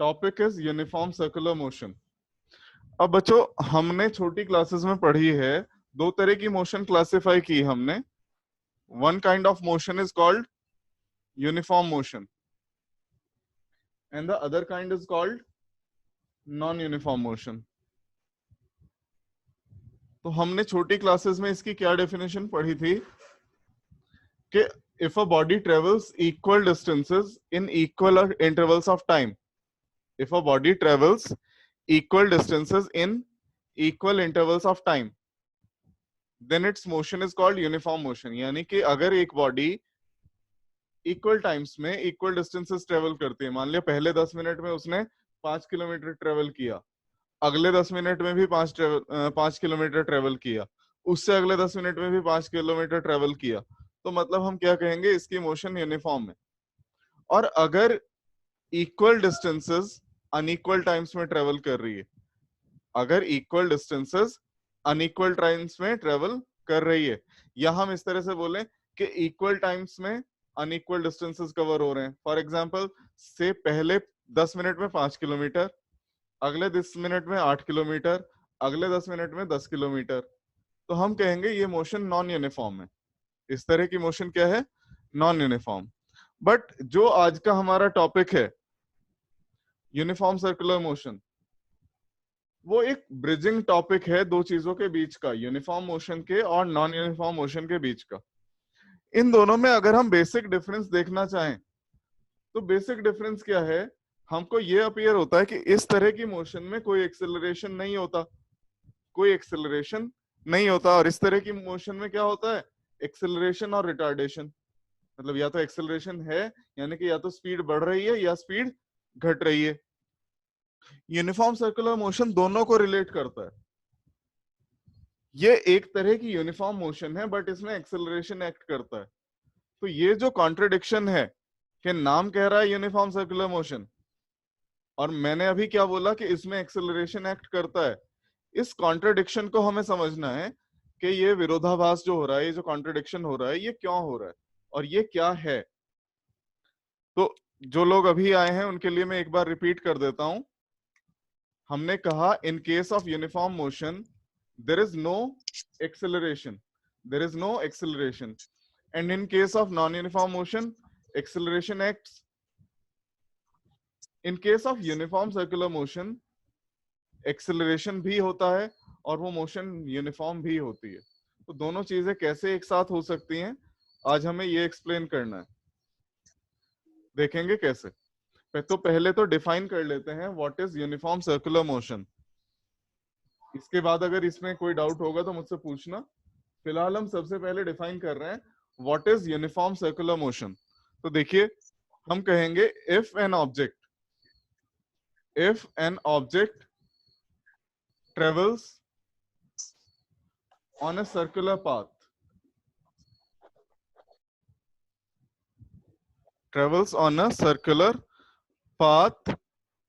Topic is uniform circular motion. अब बच्चों, हमने छोटी क्लासेस में पढ़ी है, दो तरह की मोशन क्लासिफाई की हमने। One kind of motion is called uniform motion and the other kind is called non uniform motion. तो हमने छोटी क्लासेस में इसकी क्या डेफिनेशन पढ़ी थी कि if a body travels equal distances in equal intervals of time, if a body travels equal distances in equal intervals of time, then its motion is called uniform motion। यानी कि अगर एक बॉडी इक्वल टाइम्स में equal distances travel करती है, मान लिया पहले 10 मिनट में उसने 5 किलोमीटर ट्रेवल किया, अगले 10 मिनट में भी 5 किलोमीटर ट्रेवल किया, उससे अगले 10 मिनट में भी 5 किलोमीटर ट्रेवल किया, तो मतलब हम क्या कहेंगे, इसकी मोशन यूनिफॉर्म है। और अगर इक्वल डिस्टेंसेस अनइक्वल टाइम्स में ट्रेवल कर रही है, अगर इक्वल डिस्टेंसेस अनइक्वल टाइम्स में ट्रेवल कर रही है, या हम इस तरह से बोलें कि इक्वल टाइम्स में अनइक्वल डिस्टेंसेस कवर हो रहे हैं। फॉर एग्जांपल से पहले 10 मिनट में 5 किलोमीटर, अगले 10 मिनट में 8 किलोमीटर, अगले 10 मिनट में 10 किलोमीटर, तो हम कहेंगे ये मोशन नॉन यूनिफॉर्म है। इस तरह की मोशन क्या है, नॉन यूनिफॉर्म। बट जो आज का हमारा टॉपिक है यूनिफॉर्म सर्कुलर मोशन, वो एक ब्रिजिंग टॉपिक है दो चीजों के बीच का, यूनिफॉर्म मोशन के और नॉन यूनिफॉर्म मोशन के बीच का। इन दोनों में अगर हम बेसिक डिफरेंस देखना चाहें तो बेसिक डिफरेंस क्या है, हमको ये अपीयर होता है कि इस तरह की मोशन में कोई एक्सेलरेशन नहीं होता, कोई एक्सेलरेशन नहीं होता, और इस तरह की मोशन में क्या होता है, एक्सेलरेशन और रिटार्डेशन। मतलब या तो एक्सेलरेशन है, यानी कि या तो स्पीड बढ़ रही है या स्पीड घट रही है। यूनिफॉर्म सर्कुलर मोशन दोनों को रिलेट करता है। ये एक तरह की यूनिफॉर्म मोशन है बट इसमें एक्सेलरेशन एक्ट करता है। तो ये जो कॉन्ट्रडिक्शन है कि नाम कह रहा है यूनिफॉर्म सर्कुलर मोशन और मैंने अभी क्या बोला कि इसमें एक्सेलरेशन एक्ट करता है, इस कॉन्ट्रडिक्शन को हमें समझना है कि ये विरोधाभास जो हो रहा है, ये जो कॉन्ट्रडिक्शन हो रहा है, ये क्यों हो रहा है और ये क्या है। तो जो लोग अभी आए हैं उनके लिए मैं एक बार रिपीट कर देता हूं। हमने कहा in case of uniform motion there is no acceleration, there is no acceleration, and in case of non-uniform motion acceleration acts। in case of uniform circular motion acceleration भी होता है और वो मोशन यूनिफॉर्म भी होती है। तो दोनों चीजें कैसे एक साथ हो सकती हैं, आज हमें ये एक्सप्लेन करना है, देखेंगे कैसे। तो पहले तो डिफाइन कर लेते हैं what is uniform circular motion, इसके बाद अगर इसमें कोई डाउट होगा तो मुझसे पूछना। फिलहाल हम सबसे पहले डिफाइन कर रहे हैं what is uniform circular motion. तो देखिए, हम कहेंगे if an object travels on a circular path, travels on a circular path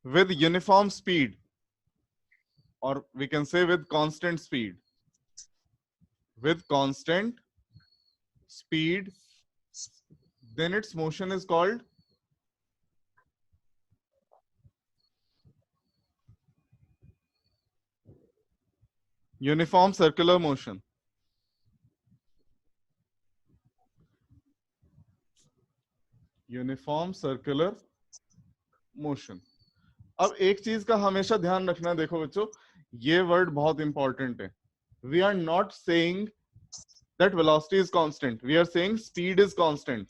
with uniform speed, or we can say with constant speed, with constant speed, then its motion is called uniform circular motion। Uniform circular motion. अब एक चीज का हमेशा ध्यान रखना, देखो बच्चों, ये वर्ड बहुत इंपॉर्टेंट है। We are not saying that velocity is constant, we are saying speed is constant.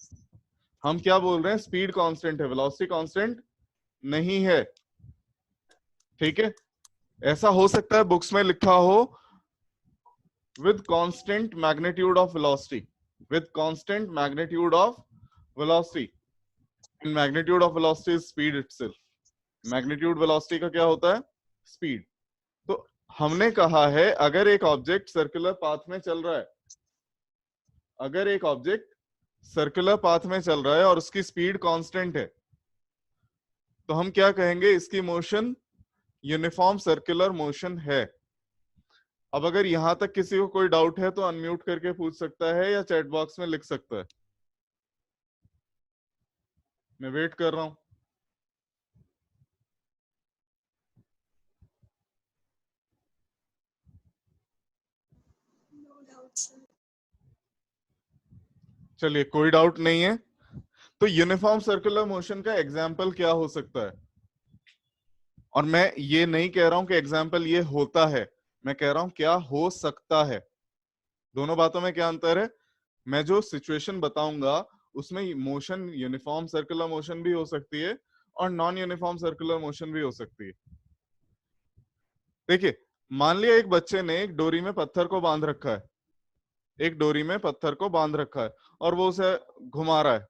हम क्या बोल रहे हैं, स्पीड कांस्टेंट है, वेलोसिटी कांस्टेंट नहीं है। ठीक है, ऐसा हो सकता है बुक्स में लिखा हो with constant magnitude of velocity, with constant magnitude of velocity, and magnitude of velocity is speed itself। Magnitude velocity का क्या होता है, स्पीड। तो हमने कहा है अगर एक ऑब्जेक्ट सर्कुलर पाथ में चल रहा है, अगर एक ऑब्जेक्ट सर्कुलर पाथ में चल रहा है और उसकी स्पीड कांस्टेंट है, तो हम क्या कहेंगे, इसकी मोशन यूनिफॉर्म सर्कुलर मोशन है। अब अगर यहां तक किसी को कोई डाउट है तो अनम्यूट करके पूछ सकता है या चैट बॉक्स में लिख सकता है, मैं वेट कर रहा हूं। चलिए, कोई डाउट नहीं है। तो यूनिफॉर्म सर्कुलर मोशन का एग्जाम्पल क्या हो सकता है? और मैं ये नहीं कह रहा हूं कि एग्जाम्पल ये होता है, मैं कह रहा हूं क्या हो सकता है। दोनों बातों में क्या अंतर है? मैं जो सिचुएशन बताऊंगा उसमें मोशन यूनिफॉर्म सर्कुलर मोशन भी हो सकती है और नॉन यूनिफॉर्म सर्कुलर मोशन भी हो सकती है। देखिए, मान लिया एक बच्चे ने एक डोरी में पत्थर को बांध रखा है, एक डोरी में पत्थर को बांध रखा है और वो उसे घुमा रहा है।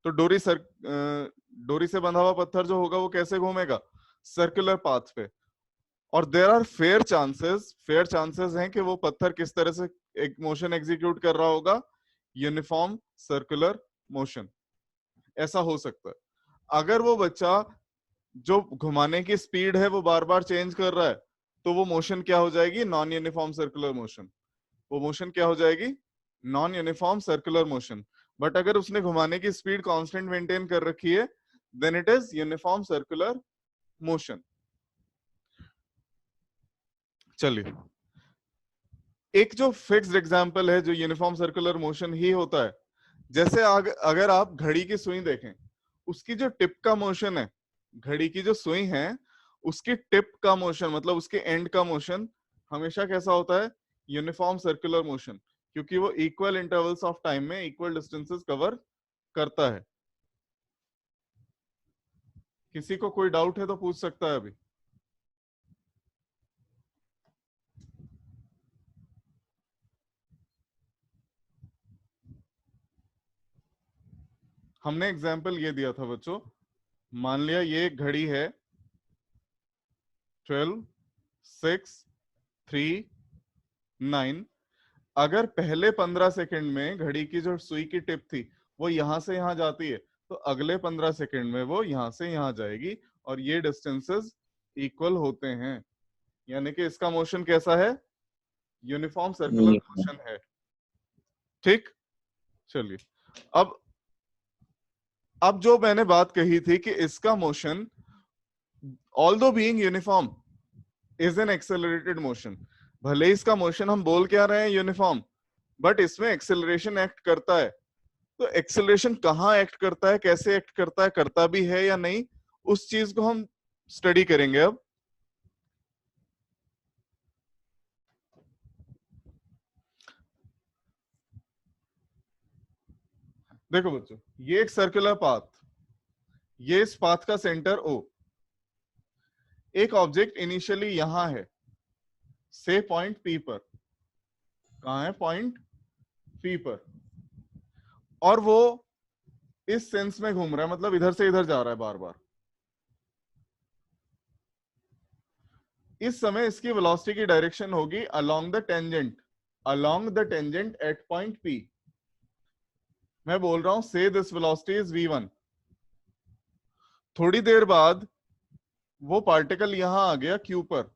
तो डोरी से बंधा हुआ पत्थर जो होगा वो कैसे घूमेगा? सर्कुलर पाथ पे। और देयर आर फेयर चांसेस हैं कि वो पत्थर किस तरह से एक मोशन एग्जीक्यूट कर रहा होगा, यूनिफॉर्म सर्कुलर मोशन। ऐसा हो सकता है। अगर वो बच्चा जो घुमाने की स्पीड है वो बार बार चेंज कर रहा है, तो वो मोशन क्या हो जाएगी? Non uniform circular motion. वो मोशन क्या हो जाएगी? Non uniform circular motion. But अगर उसने घुमाने की स्पीड कांस्टेंट मेंटेन कर रखी है, then it is uniform circular motion. चलिए, एक जो फिक्स्ड एग्जांपल है जो यूनिफॉर्म सर्कुलर मोशन ही होता है, जैसे अगर आप घड़ी की सुई देखें, उसकी जो टिप का मोशन है, घड़ी की जो सुई है उसकी टिप का मोशन मतलब उसके एंड का मोशन हमेशा कैसा होता है? यूनिफॉर्म सर्कुलर मोशन, क्योंकि वो इक्वल इंटरवल्स ऑफ टाइम में इक्वल डिस्टेंसेस कवर करता है। किसी को कोई डाउट है तो पूछ सकता है अभी। हमने एग्जाम्पल ये दिया था बच्चों, मान लिया ये एक घड़ी है 12, 6, 3, 9। अगर पहले 15 सेकंड में घड़ी की जो सुई की टिप थी वो यहां से यहां जाती है, तो अगले 15 सेकंड में वो यहां से यहां जाएगी और ये डिस्टेंसेस इक्वल होते हैं। यानी कि इसका मोशन कैसा है? यूनिफॉर्म सर्कुलर मोशन है। ठीक, चलिए, अब जो मैंने बात कही थी कि इसका motion although being uniform is an accelerated motion. भले इसका मोशन हम बोल क्या रहे हैं यूनिफॉर्म, बट इसमें एक्सेलरेशन एक्ट करता है। तो एक्सेलरेशन कहाँ एक्ट करता है, कैसे एक्ट करता है, करता भी है या नहीं, उस चीज को हम स्टडी करेंगे अब। देखो बच्चों, ये एक सर्कुलर पाथ, ये इस पाथ का सेंटर O। एक ऑब्जेक्ट इनिशियली यहां है, से पॉइंट P पर। कहां है? पॉइंट P पर। और वो इस सेंस में घूम रहा है, मतलब इधर से इधर जा रहा है बार बार। इस समय इसकी वेलोसिटी की डायरेक्शन होगी along the tangent at point P। मैं बोल रहा हूं से दिस वेलोसिटी इज v1। थोड़ी देर बाद वो पार्टिकल यहां आ गया Q पर।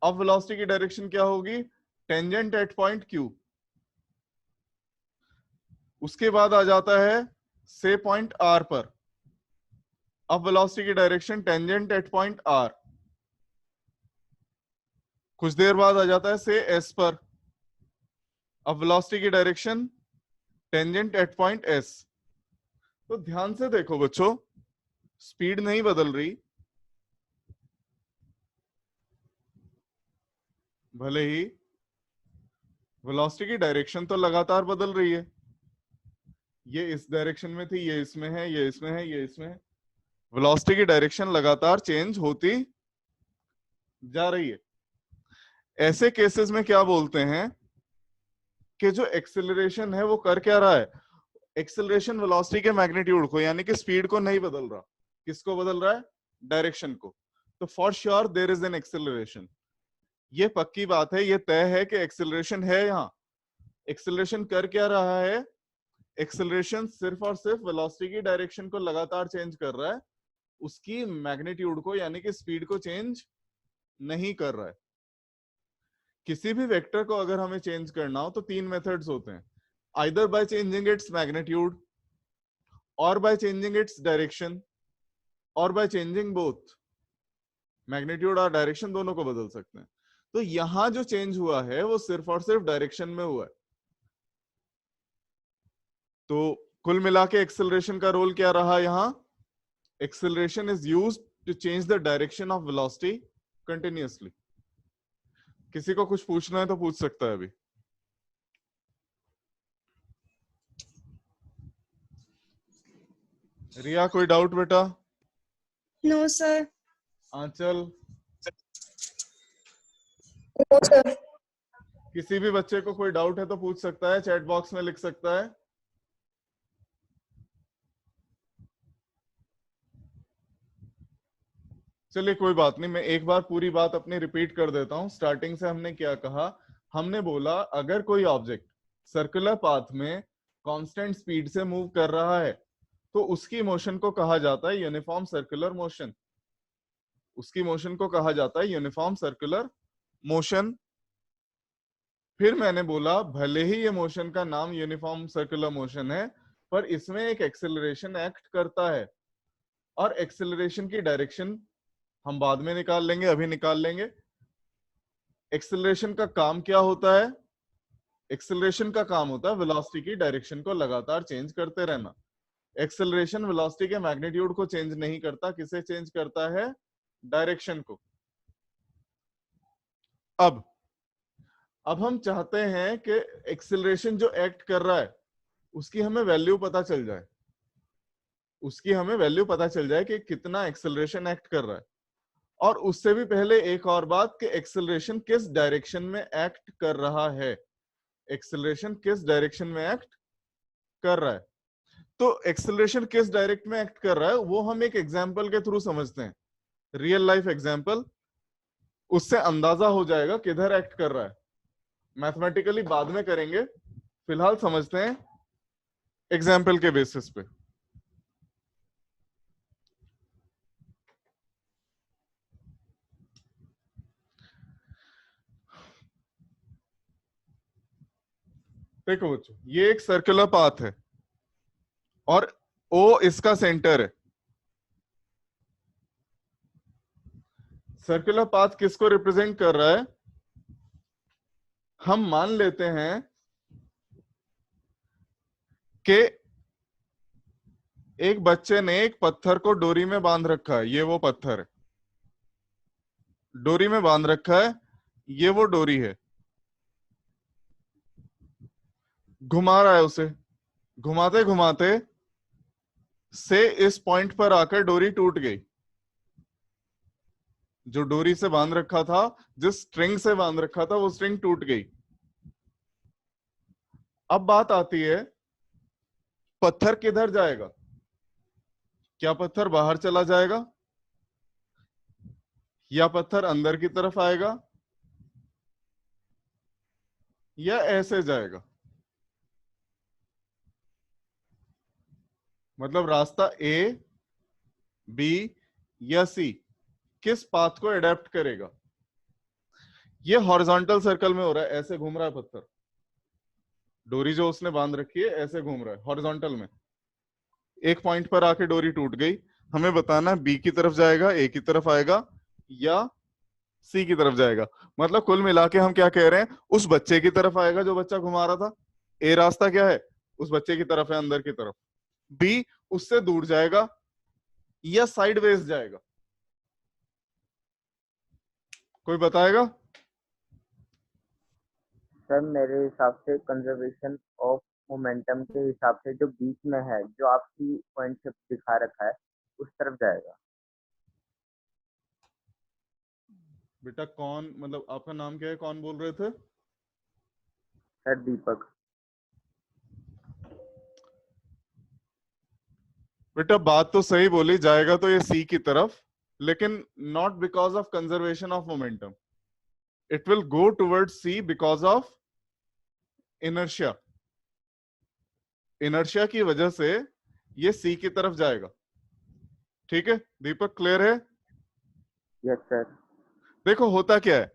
अब वेलोसिटी की डायरेक्शन क्या होगी? Tangent at point Q। उसके बाद आ जाता है से पॉइंट R पर। अब वेलोसिटी की direction tangent at point R। कुछ देर बाद आ जाता है से S पर। अब वेलोसिटी की direction tangent at point S। तो ध्यान से देखो बच्चों, स्पीड नहीं बदल रही, भले ही वेलोसिटी की डायरेक्शन तो लगातार बदल रही है। ये इस डायरेक्शन में थी, ये इसमें है, ये इसमें है, ये इसमें है। वेलोसिटी की डायरेक्शन लगातार चेंज होती जा रही है। ऐसे केसेस में क्या बोलते हैं कि जो एक्सेलरेशन है वो कर क्या रहा है? एक्सेलरेशन वेलोसिटी के मैग्नीट्यूड को यानी कि स्पीड को नहीं बदल रहा। किसको बदल रहा है? डायरेक्शन को। तो for sure there is an acceleration. ये पक्की बात है, ये तय है कि एक्सेलरेशन है यहां। एक्सेलरेशन कर क्या रहा है? एक्सेलरेशन सिर्फ और सिर्फ वेलोसिटी की डायरेक्शन को लगातार चेंज कर रहा है, उसकी मैग्नीट्यूड को यानी कि स्पीड को चेंज नहीं कर रहा है। किसी भी वेक्टर को अगर हमें चेंज करना हो तो तीन मेथड्स होते हैं, either by changing its magnitude, और बाय चेंजिंग इट्स डायरेक्शन, और बाय चेंजिंग बोथ। मैग्नीट्यूड और डायरेक्शन दोनों को बदल सकते हैं। तो यहां जो चेंज हुआ है वो सिर्फ और सिर्फ डायरेक्शन में हुआ है। तो कुल मिला के एक्सेलरेशन का रोल क्या रहा यहां? Acceleration is used to change the direction of velocity continuously. किसी को कुछ पूछना है तो पूछ सकता है अभी। रिया कोई डाउट बेटा? No sir. Aanchal? No sir. किसी भी बच्चे को कोई डाउट है तो पूछ सकता है, चैट बॉक्स में लिख सकता है। चलिए कोई बात नहीं, मैं एक बार पूरी बात अपनी रिपीट कर देता हूं। स्टार्टिंग से हमने क्या कहा? हमने बोला अगर कोई ऑब्जेक्ट सर्कुलर पाथ में कांस्टेंट स्पीड से मूव कर रहा है तो उसकी मोशन को कहा जाता है यूनिफॉर्म सर्कुलर मोशन। उसकी मोशन को कहा जाता है यूनिफॉर्म सर्कुलर मोशन। फिर मैंने बोला भले ही ये मोशन का नाम यूनिफॉर्म सर्कुलर मोशन है, पर इसमें एक एक्सेलरेशन एक्ट करता है, और एक्सेलरेशन की डायरेक्शन हम बाद में निकाल लेंगे, अभी निकाल लेंगे। एक्सेलरेशन का काम क्या होता है? एक्सेलरेशन का काम होता है वेलोसिटी की डायरेक्शन को लगातार चेंज करते रहना। एक्सेलरेशन वेलोसिटी के मैग्नीट्यूड को चेंज नहीं करता, किसे चेंज करता है? डायरेक्शन को। अब हम चाहते हैं कि एक्सेलरेशन जो एक्ट कर रहा है उसकी हमें वैल्यू पता चल जाए, उसकी हमें वैल्यू पता चल जाए कि कितना एक्सेलरेशन एक्ट कर रहा है। और उससे भी पहले एक और बात कि एक्सेलरेशन किस डायरेक्शन में एक्ट कर रहा है। एक्सेलरेशन किस डायरेक्शन में एक्ट कर रहा है। तो एक्सेलरेशन किस डायरेक्ट में एक्ट कर रहा है वो हम एक एग्जांपल के थ्रू समझते हैं, रियल लाइफ एग्जांपल। उससे अंदाजा हो जाएगा किधर एक्ट कर रहा है। मैथमेटिकली बाद में करेंगे, फिलहाल समझते हैं एग्जाम्पल के बेसिस पे। देखो बच्चों, ये एक सर्कुलर पाथ है और ओ इसका सेंटर है। सर्कुलर पाथ किसको रिप्रेजेंट कर रहा है? हम मान लेते हैं कि एक बच्चे ने एक पत्थर को डोरी में बांध रखा है, ये वो पत्थर है, डोरी में बांध रखा है, ये वो डोरी है। घुमा रहा है उसे, घुमाते घुमाते से इस पॉइंट पर आकर डोरी टूट गई। जो डोरी से बांध रखा था, जिस स्ट्रिंग से बांध रखा था, वो स्ट्रिंग टूट गई। अब बात आती है पत्थर किधर जाएगा? क्या पत्थर बाहर चला जाएगा या पत्थर अंदर की तरफ आएगा या ऐसे जाएगा? मतलब रास्ता ए, बी या सी किस पाथ को एडेप्ट करेगा? ये हॉरिजॉन्टल सर्कल में हो रहा है, ऐसे घूम रहा है पत्थर, डोरी जो उसने बांध रखी है ऐसे घूम रहा है हॉरिजॉन्टल में। एक पॉइंट पर आके डोरी टूट गई, हमें बताना है बी की तरफ जाएगा, ए की तरफ आएगा या सी की तरफ जाएगा। मतलब कुल मिला के हम क्या कह रहे हैं? उस बच्चे की तरफ आएगा जो बच्चा घुमा रहा था। ए रास्ता क्या है? उस बच्चे की तरफ है, अंदर की तरफ। बी उससे दूर जाएगा या साइडवेज जाएगा? कोई बताएगा? सर मेरे हिसाब से कंजर्वेशन ऑफ मोमेंटम के हिसाब से जो बीच में है, जो आपकी पॉइंट से दिखा रखा है, उस तरफ जाएगा। बेटा कौन, मतलब आपका नाम क्या है, कौन बोल रहे थे? सर दीपक। बेटा बात तो सही बोली, जाएगा तो ये सी की तरफ, लेकिन not because of conservation of momentum. It will go towards C because of inertia. Inertia की वजह से ये सी की तरफ जाएगा। ठीक है दीपक, क्लियर है? Yes sir. देखो होता क्या है,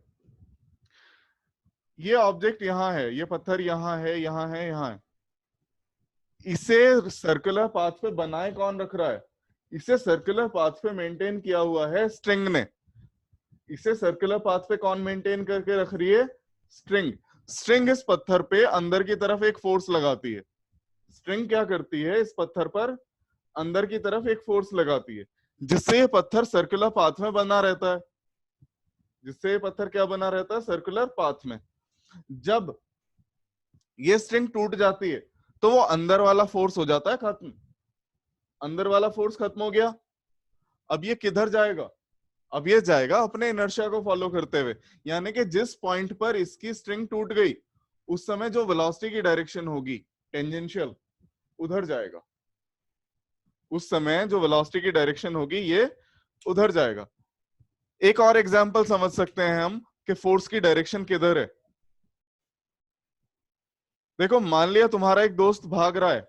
ये ऑब्जेक्ट यहां है, ये पत्थर यहां है, यहां है, यहां है। इसे सर्कुलर पाथ पे बनाए कौन रख रहा है? इसे सर्कुलर पाथ पे मेंटेन किया हुआ है स्ट्रिंग ने। इसे सर्कुलर पाथ पे कौन मेंटेन करके रख रही है? स्ट्रिंग। स्ट्रिंग इस पत्थर पे अंदर की तरफ एक फोर्स लगाती है। स्ट्रिंग क्या करती है? इस पत्थर पर अंदर की तरफ एक फोर्स लगाती है, जिससे ये पत्थर सर्कुलर पाथ में बना रहता है। जिससे ये पत्थर क्या बना रहता है? सर्कुलर पाथ में। जब ये स्ट्रिंग टूट जाती है तो वो अंदर वाला फोर्स हो जाता है खत्म। अंदर वाला फोर्स खत्म हो गया। अब ये किधर जाएगा? अब ये जाएगा अपने इनर्शिया को फॉलो करते हुए, यानी कि जिस पॉइंट पर इसकी स्ट्रिंग टूट गई उस समय जो वेलोसिटी की डायरेक्शन होगी टेंजेंशियल, उधर जाएगा। उस समय जो वेलोसिटी की डायरेक्शन होगी ये उधर जाएगा। एक और एग्जांपल समझ सकते हैं हम कि फोर्स की डायरेक्शन किधर है। देखो, मान लिया तुम्हारा एक दोस्त भाग रहा है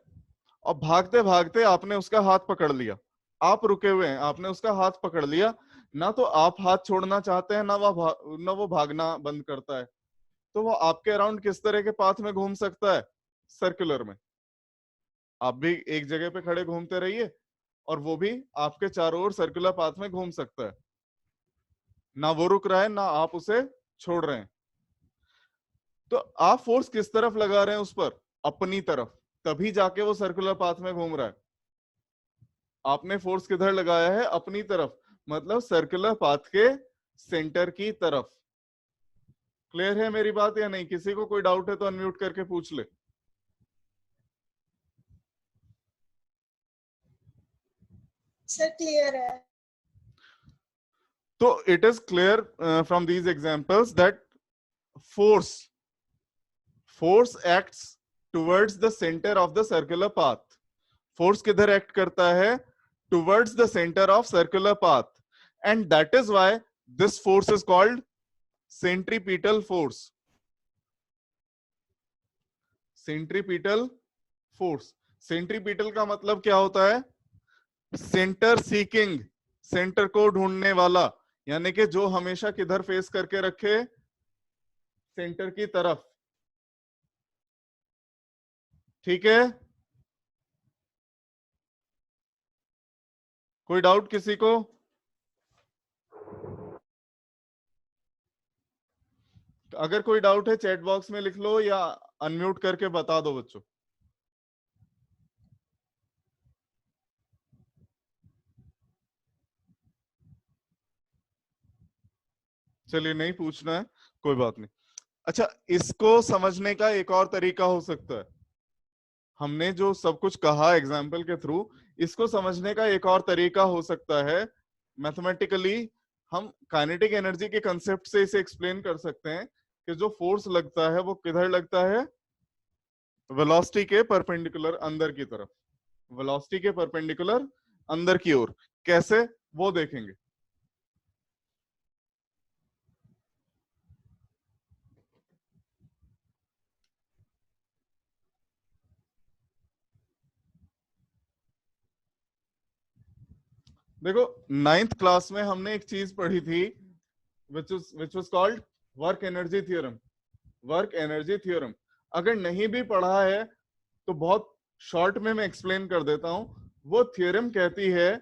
और भागते भागते आपने उसका हाथ पकड़ लिया। आप रुके हुए हैं, आपने उसका हाथ पकड़ लिया, ना तो आप हाथ छोड़ना चाहते हैं, ना वो भागना बंद करता है। तो वो आपके अराउंड किस तरह के पाथ में घूम सकता है? सर्कुलर में। आप भी एक जगह पे खड़े घूमते रहिए और वो भी आपके चारों ओर सर्कुलर पाथ में घूम सकता है। ना वो रुक रहा है, ना आप उसे छोड़ रहे हैं। तो आप फोर्स किस तरफ लगा रहे हैं उस पर? अपनी तरफ। तभी जाके वो सर्कुलर पाथ में घूम रहा है। आपने फोर्स किधर लगाया है? अपनी तरफ, मतलब सर्कुलर पाथ के सेंटर की तरफ। क्लियर है मेरी बात या नहीं? किसी को कोई डाउट है तो अनम्यूट करके पूछ ले। सर क्लियर है। तो it is clear from these examples that force acts towards the center of the circular path. Force किधर एक्ट करता है? towards the center of circular path, and that is why this force is called centripetal force. centripetal force. centripetal का मतलब क्या होता है? Centre seeking, centre को ढूंढने वाला, यानी कि जो हमेशा किधर फेस करके रखे? सेंटर की तरफ। ठीक है, कोई डाउट किसी को? अगर कोई डाउट है चैट बॉक्स में लिख लो या अनम्यूट करके बता दो बच्चों। चलिए, नहीं पूछना है, कोई बात नहीं। अच्छा, इसको समझने का एक और तरीका हो सकता है। हमने जो सब कुछ कहा एग्जाम्पल के थ्रू, इसको समझने का एक और तरीका हो सकता है मैथमेटिकली। हम काइनेटिक एनर्जी के कंसेप्ट से इसे एक्सप्लेन कर सकते हैं कि जो फोर्स लगता है वो किधर लगता है? वेलोसिटी के परपेंडिकुलर अंदर की तरफ। वेलोसिटी के परपेंडिकुलर अंदर की ओर। कैसे, वो देखेंगे। देखो, 9th क्लास में हमने एक चीज पढ़ी थी which was called work energy theorem. Work energy theorem अगर नहीं भी पढ़ा है तो बहुत शॉर्ट में मैं एक्सप्लेन कर देता हूं। वो थ्योरम कहती है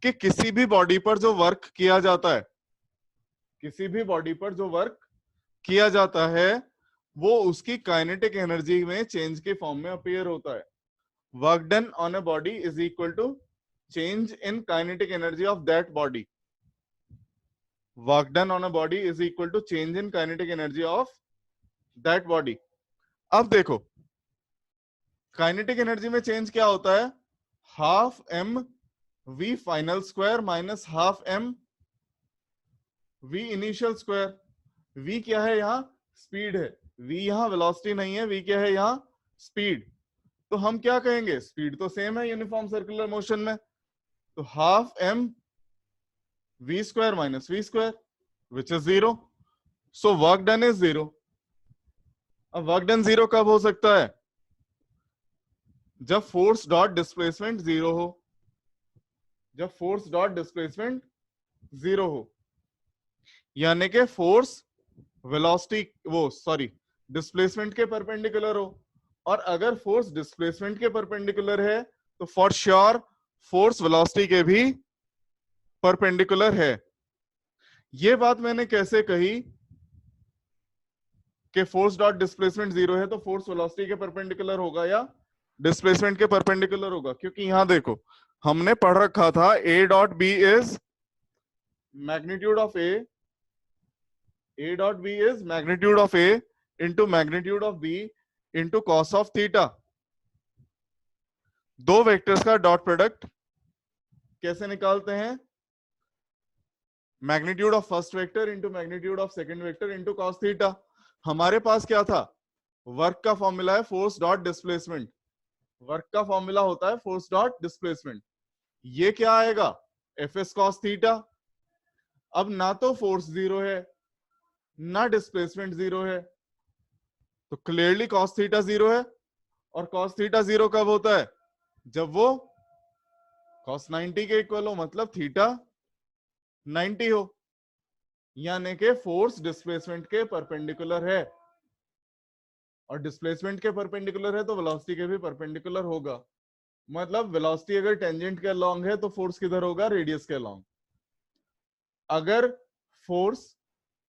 कि किसी भी बॉडी पर जो वर्क किया जाता है, किसी भी बॉडी पर जो वर्क किया जाता है, वो उसकी काइनेटिक एनर्जी में चेंज के फॉर्म में अपीयर होता है। Work done on a body is equal to change in kinetic energy of that body. Work done on a body is equal to change in kinetic energy of that body. अब देखो, kinetic energy में change क्या होता है? Half M V final square minus half M V initial square. V क्या है? यहां speed है। वी यहां वेलोसिटी नहीं है, वी क्या है? यहां स्पीड। तो हम क्या कहेंगे? स्पीड तो सेम है यूनिफॉर्म सर्कुलर मोशन में, तो half M V square minus V square which is 0। So work done is 0। अब वर्क डन 0 कब हो सकता है? जब फोर्स डॉट डिस्प्लेसमेंट 0 हो। जब फोर्स डॉट डिस्प्लेसमेंट 0 हो, यानी कि फोर्स वेलोसिटी डिस्प्लेसमेंट के परपेंडिकुलर हो। और अगर फोर्स डिस्प्लेसमेंट के परपेंडिकुलर है तो फॉर श्योर फोर्स वेलोसिटी के भी परपेंडिकुलर है। ये बात मैंने कैसे कही कि फोर्स डॉट डिस्प्लेसमेंट 0 है तो फोर्स वेलोसिटी के परपेंडिकुलर होगा या डिस्प्लेसमेंट के परपेंडिकुलर होगा? क्योंकि यहां देखो हमने पढ़ रखा था A dot B is magnitude of A dot B is magnitude of A into magnitude of B into cos of theta. दो वेक्टर्स का डॉट प्रोडक्ट कैसे निकालते हैं? Magnitude of first vector into magnitude of second vector into cos theta. हमारे पास क्या था? Work का फॉर्मूला है फोर्स डॉट डिस्प्लेसमेंट। वर्क का फॉर्मूला होता है फोर्स डॉट डिस्प्लेसमेंट। ये क्या आएगा? F S cos theta. अब ना तो फोर्स 0 है ना डिस्प्लेसमेंट 0 है, तो क्लियरली कॉस थीटा 0 है। और कॉस थीटा 0 कब होता है? जब वो कॉस 90 के इक्वल हो, मतलब थीटा 90 हो, यानी कि फोर्स डिस्प्लेसमेंट के परपेंडिकुलर है। और डिस्प्लेसमेंट के परपेंडिकुलर है तो वेलोसिटी के भी परपेंडिकुलर होगा। मतलब वेलोसिटी अगर टेंजेंट के अलोंग है तो फोर्स किधर होगा? रेडियस के अलोंग। अगर फोर्स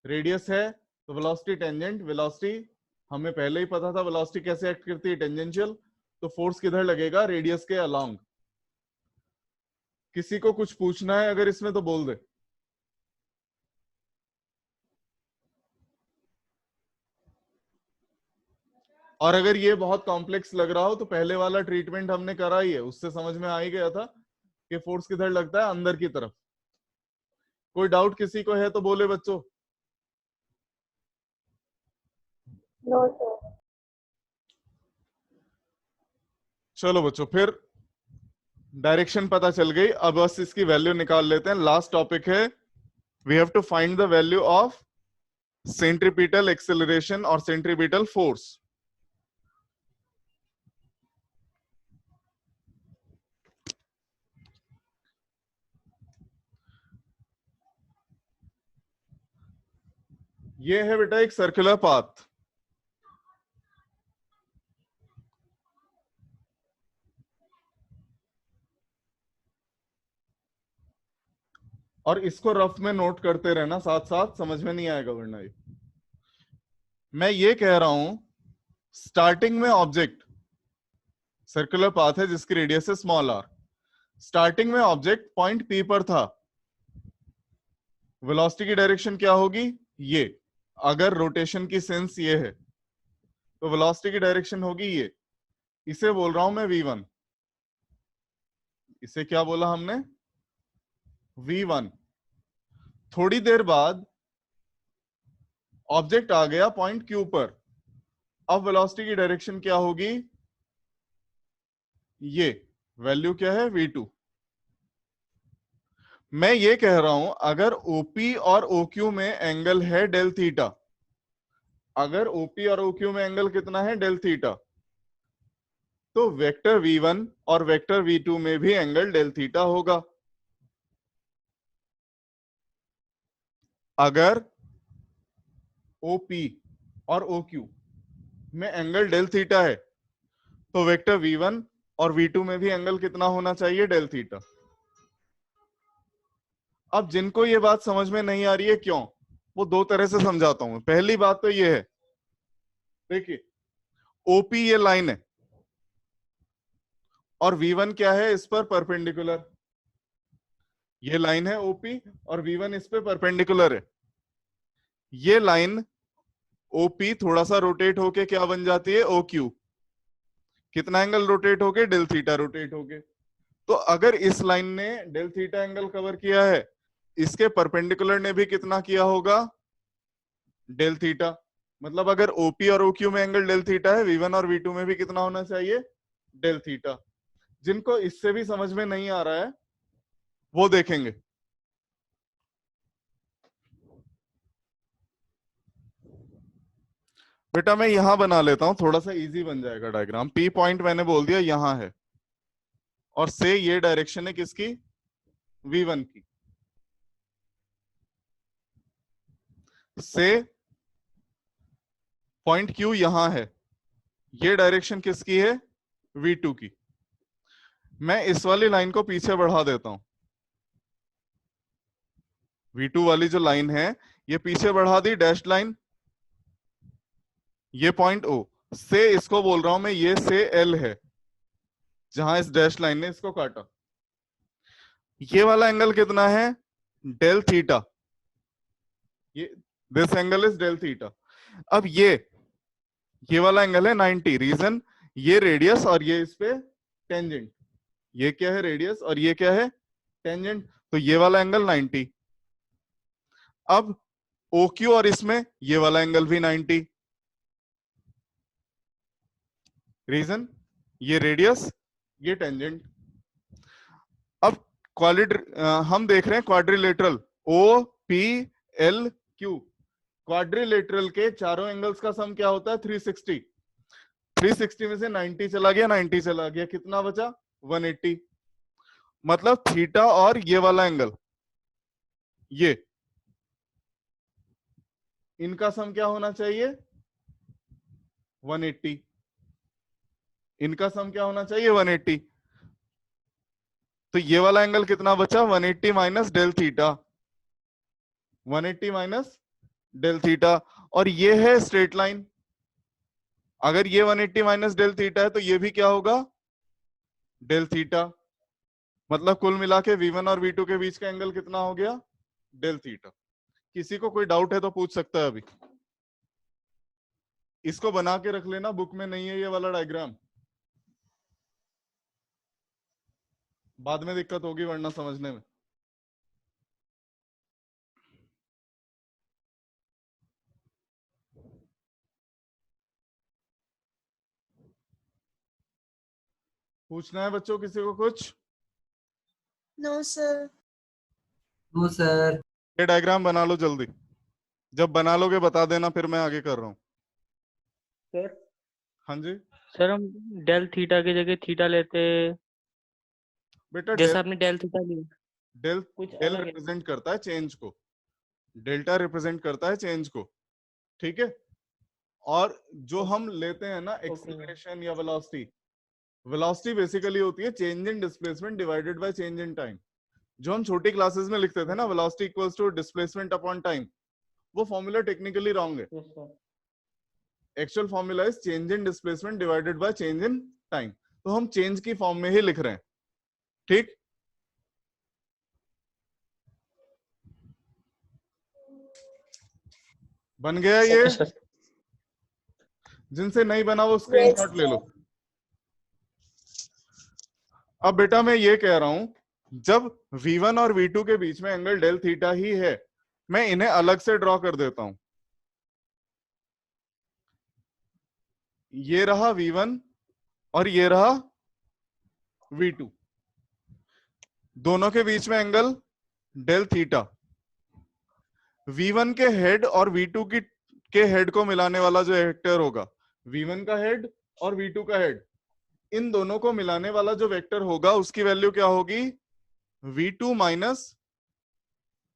रेडियस है तो वेलोसिटी टेंजेंट। वेलोसिटी हमें पहले ही पता था वेलोसिटी कैसे एक्ट करती है, टेंजेंशियल। तो फोर्स किधर लगेगा? रेडियस के अलोंग। किसी को कुछ पूछना है अगर इसमें तो बोल दे। और अगर ये बहुत कॉम्प्लेक्स लग रहा हो तो पहले वाला ट्रीटमेंट हमने करा ही है, उससे समझ में आ ही गया था कि फोर्स किधर लगता है? अंदर की तरफ। कोई डाउट किसी को है तो बोले बच्चों। No sir. चलो बच्चों, फिर डायरेक्शन पता चल गई। अब बस इसकी वैल्यू निकाल लेते हैं। लास्ट टॉपिक है, we have to find the value of centripetal acceleration और सेंट्रीपिटल फोर्स। ये है बेटा एक सर्कुलर पाथ। और इसको रफ में नोट करते रहना साथ साथ, समझ में नहीं आएगा वरना। ये मैं ये कह रहा हूं, स्टार्टिंग में ऑब्जेक्ट सर्कुलर पाथ है जिसकी रेडियस है स्मॉल आर। स्टार्टिंग में ऑब्जेक्ट पॉइंट पी पर था। वेलोसिटी की डायरेक्शन क्या होगी? ये। अगर रोटेशन की सेंस ये है तो वेलोसिटी की डायरेक्शन होगी ये। इसे बोल रहा हूं मैं v1। इसे क्या बोला हमने? v1। थोड़ी देर बाद ऑब्जेक्ट आ गया पॉइंट Q पर। अब वेलोसिटी की डायरेक्शन क्या होगी? ये वैल्यू क्या है? v2। मैं ये कह रहा हूं अगर OP और OQ में एंगल है डेल थीटा, अगर OP और OQ में एंगल कितना है? डेल थीटा, तो वेक्टर v1 और वेक्टर v2 में भी एंगल डेल थीटा होगा। अगर OP और OQ में एंगल डेल थीटा है तो वेक्टर v1 और v2 में भी एंगल कितना होना चाहिए? Del theta. अब जिनको ये बात समझ में नहीं आ रही है क्यों, वो दो तरह से समझाता हूं। पहली बात तो ये है, देखिए OP ये लाइन है और v1 क्या है? इस पर परपेंडिकुलर। ये लाइन है OP और v1 इस पे परपेंडिकुलर है। ये लाइन OP थोड़ा सा रोटेट होके क्या बन जाती है? OQ। कितना एंगल रोटेट होके? डेल थीटा रोटेट होके। तो अगर इस लाइन ने डेल थीटा एंगल कवर किया है, इसके परपेंडिकुलर ने भी कितना किया होगा? Del theta. मतलब अगर OP और OQ में एंगल डेल थीटा है, v1 और v2 में भी कितना होना चाहिए? Del theta. जिनको इससे भी समझ में नहीं आ रहा है वो देखेंगे। बेटा मैं यहां बना लेता हूं, थोड़ा सा इजी बन जाएगा डायग्राम। P पॉइंट मैंने बोल दिया यहां है, और से ये डायरेक्शन है किसकी? v1 की। से पॉइंट Q यहां है, ये डायरेक्शन किसकी है? v2 की। मैं इस वाली लाइन को पीछे बढ़ा देता हूं। V2 वाली जो लाइन है ये पीछे बढ़ा दी डैश लाइन, ये पॉइंट O से इसको बोल रहा हूं मैं, ये से L है जहां इस डैश लाइन ने इसको काटा। ये वाला एंगल कितना है? Del theta. ये this angle is del theta. अब ये वाला एंगल है 90। रीजन, ये रेडियस और ये इस पे टेंजेंट। ये क्या है? रेडियस और ये क्या है? टेंजेंट। तो ये वाला एंगल 90। अब OQ और इसमें ये वाला एंगल भी 90। रीजन, ये रेडियस, ये टेंजेंट। अब हम देख रहे हैं क्वाड्रिलेटरल OPLQ। क्वाड्रिलेटरल के चारों एंगल्स का सम क्या होता है? 360। 360 में से 90 चला गया, 90 चला गया, कितना बचा? 180। मतलब थीटा और ये वाला एंगल, ये इनका सम क्या होना चाहिए? 180। इनका सम क्या होना चाहिए? 180। तो ये वाला एंगल कितना बचा? 180 minus del theta. 180 minus del theta. और ये है स्ट्रेट लाइन। अगर ये 180 माइनस डेल थीटा है तो ये भी क्या होगा? Del theta. मतलब कुल मिला के V1 और V2 के बीच का एंगल कितना हो गया? Del theta. किसी को कोई डाउट है तो पूछ सकता है अभी। इसको बना के रख लेना, बुक में नहीं है ये वाला डायग्राम, बाद में दिक्कत होगी वरना समझने में। पूछना है बच्चों किसी को कुछ? No sir. No sir. ये डायग्राम बना लो जल्दी। जब बना लोगे बता देना, फिर मैं आगे कर रहा हूँ। सर हाँ जी सर हम डेल थीटा की जगह थीटा लेते, बेटा। जैसा आपने डेल थीटा लिया डेल कुछ डेल अलग है। रिप्रेजेंट करता है चेंज को, डेल्टा रिप्रेजेंट करता है चेंज को, ठीक है। और जो हम लेते हैं ना एक्सीलरेशन या वेलोसिटी, वेलोसिटी बेसिकली होती है change in displacement divided by change in time. जो हम छोटी क्लासेस में लिखते थे ना, velocity equals to displacement upon time, वो फॉर्मूला टेक्निकली रॉन्ग है। Yes, sir. Actual formula is change in displacement divided by change in time. तो हम चेंज की फॉर्म में ही लिख रहे हैं, ठीक। बन गया ये? Okay, sir. जिनसे नहीं बना वो स्क्रीनशॉट ले लो। अब बेटा मैं ये कह रहा हूं, जब V1 और V2 के बीच में एंगल डेल थीटा ही है, मैं इन्हें अलग से ड्रॉ कर देता हूं। ये रहा V1 और ये रहा V2, दोनों के बीच में एंगल डेल थीटा। V1 के हेड और V2 के हेड को मिलाने वाला जो वेक्टर होगा, V1 का हेड और V2 का हेड, इन दोनों को मिलाने वाला जो वेक्टर होगा उसकी वैल्यू क्या होगी? V2 माइनस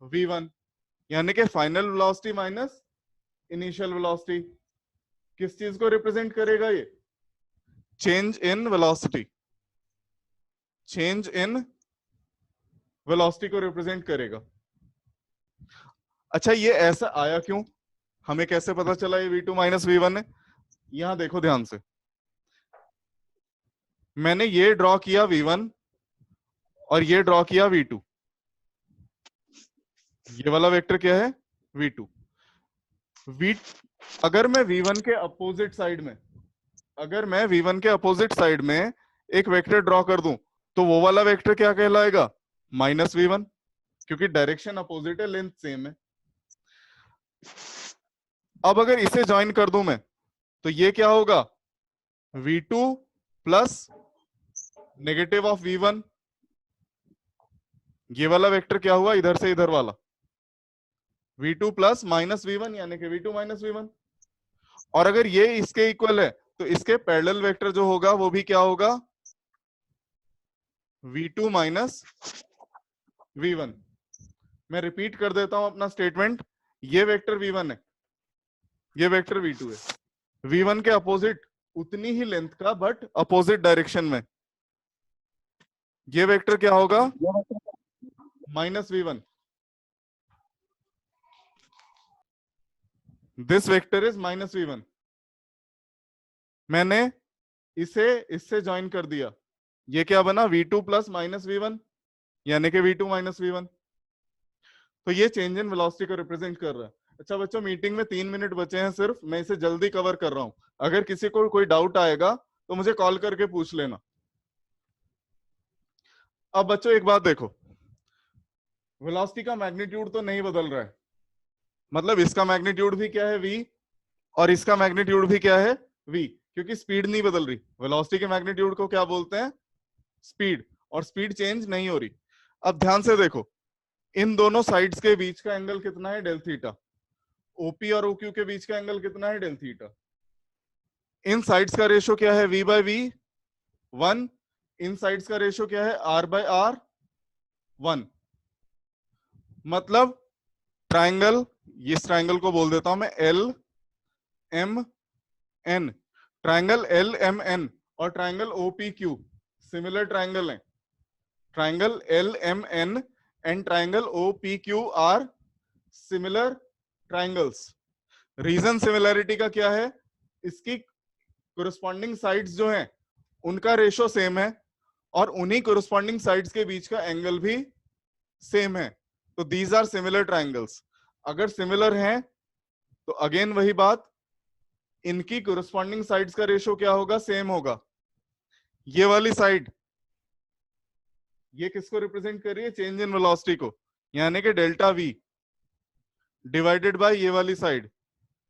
V1, यानी कि final velocity minus initial velocity. किस चीज को रिप्रेजेंट करेगा ये? Change in velocity. Change in velocity को रिप्रेजेंट करेगा। अच्छा ये ऐसा आया क्यों? हमें कैसे पता चला ये V2 माइनस V1 है? यहां देखो ध्यान से, मैंने ये ड्रॉ किया V1 और ये ड्रॉ किया V2। ये वाला वेक्टर क्या है? V2। अगर मैं V1 के अपोजिट साइड में, अगर मैं V1 के अपोजिट साइड में एक वेक्टर ड्रॉ कर दूं तो वो वाला वेक्टर क्या कहलाएगा? माइनस V1, क्योंकि डायरेक्शन अपोजिट है, लेंथ सेम है। अब अगर इसे ज्वाइन कर दूं मैं तो ये क्या होगा? V2 plus negative of V1। ये वाला वेक्टर क्या हुआ? इधर से इधर वाला V2 प्लस माइनस V1, यानी कि V2 माइनस V1। और अगर ये इसके इक्वल है तो इसके पैरेलल वेक्टर जो होगा वो भी क्या होगा? V2 minus V1। मैं रिपीट कर देता हूं अपना स्टेटमेंट। ये वेक्टर V1 है, ये वेक्टर V2 है। V1 के अपोजिट उतनी ही लेंथ का बट अपोजिट डायरेक्शन में, ये वेक्टर क्या होगा? Minus V1। This vector is -v1। मैंने इसे इससे ज्वाइन कर दिया, ये क्या बना v2 प्लस -v1 यानी कि v2 माइनस v1। तो ये चेंज इन वेलोसिटी को रिप्रेजेंट कर रहा है। अच्छा बच्चों, मीटिंग में 3 मिनट बचे हैं सिर्फ, मैं इसे जल्दी कवर कर रहा हूं। अगर किसी को कोई डाउट आएगा तो मुझे कॉल करके पूछ लेना। अब बच्चों एक बात देखो, वेलोसिटी का मैग्नीट्यूड तो नहीं बदल रहा है, मतलब इसका मैग्नीट्यूड भी क्या है v और इसका मैग्नीट्यूड भी क्या है v, क्योंकि स्पीड नहीं बदल रही। वेलोसिटी के मैग्नीट्यूड को क्या बोलते हैं? स्पीड, और स्पीड चेंज नहीं हो रही। अब ध्यान से देखो, इन दोनों साइड्स के बीच का एंगल कितना है? Del theta. ओपी और ओक्यू के बीच का एंगल कितना है? Del theta. इन साइड्स का रेशो क्या है? v by V 1। इन साइड्स का रेशो क्या है? r by r 1। मतलब ट्राइंगल, इस ट्राइंगल को बोल देता हूं मैं L M N. Triangle L M N और ट्राइंगल ओपीक्यू सिमिलर ट्राइंगल है। Triangle L M N and triangle OPQ are similar triangles. Reason similarity का क्या है? इसकी कोरिस्पॉन्डिंग साइड्स जो हैं उनका रेशो सेम है और उन्हीं कोरिस्पॉन्डिंग साइड्स के बीच का एंगल भी सेम है। तो दीज आर सिमिलर ट्राइंगल्स। अगर सिमिलर हैं तो अगेन वही बात, इनकी कोरिस्पॉन्डिंग साइड्स का रेशो क्या होगा? सेम होगा। ये वाली साइड ये किसको रिप्रेजेंट कर रही है? चेंज इन वेलोसिटी को, यानी कि डेल्टा वी डिवाइडेड बाय ये वाली साइड,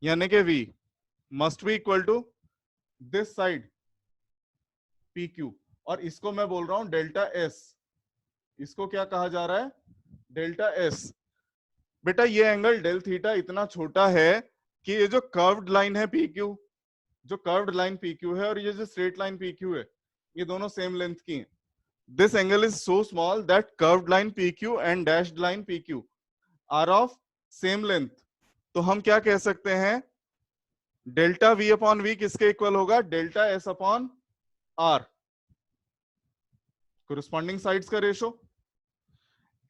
यानी कि v must be equal to this side PQ, और इसको मैं बोल रहा हूं डेल्टा S। इसको क्या कहा जा रहा है? Delta S। बेटा ये एंगल डेल थीटा इतना छोटा है कि ये जो कर्व्ड लाइन है PQ, जो कर्व्ड लाइन PQ है और ये जो स्ट्रेट लाइन PQ है, ये दोनों सेम लेंथ की हैं। This angle is so small that curved line PQ and dashed line PQ are of same length। तो हम क्या कह सकते हैं? डेल्टा V अपॉन V किसके इक्वल होगा? Delta S upon R, corresponding sides का रेशो।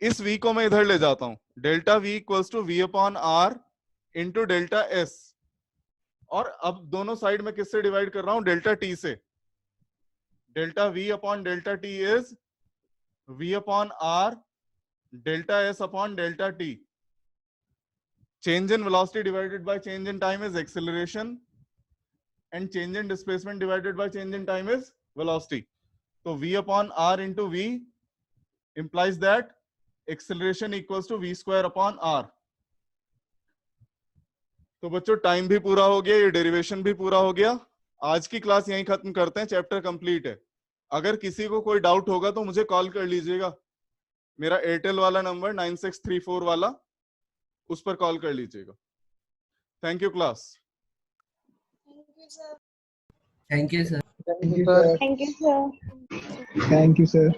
इस V को मैं इधर ले जाता हूं, delta V equals to V upon R into delta S, और अब दोनों साइड में किससे डिवाइड कर रहा हूं? डेल्टा T से। Delta V upon delta T is V upon R delta S upon delta T। Change in velocity divided by change in time is acceleration, and change in displacement divided by change in time is velocity. So V upon R into V implies that acceleration equals to V square upon R. तो बच्चों time भी पूरा हो गया, ये derivation भी पूरा हो गया। आज की क्लास यहीं खत्म करते हैं, चैप्टर कंप्लीट है। अगर किसी को कोई डाउट होगा तो मुझे कॉल कर लीजिएगा, मेरा एयरटेल वाला नंबर 9634 वाला, उस पर कॉल कर लीजिएगा। Thank you class. Thank you, sir. Thank you sir. Thank you, sir. Thank you, sir.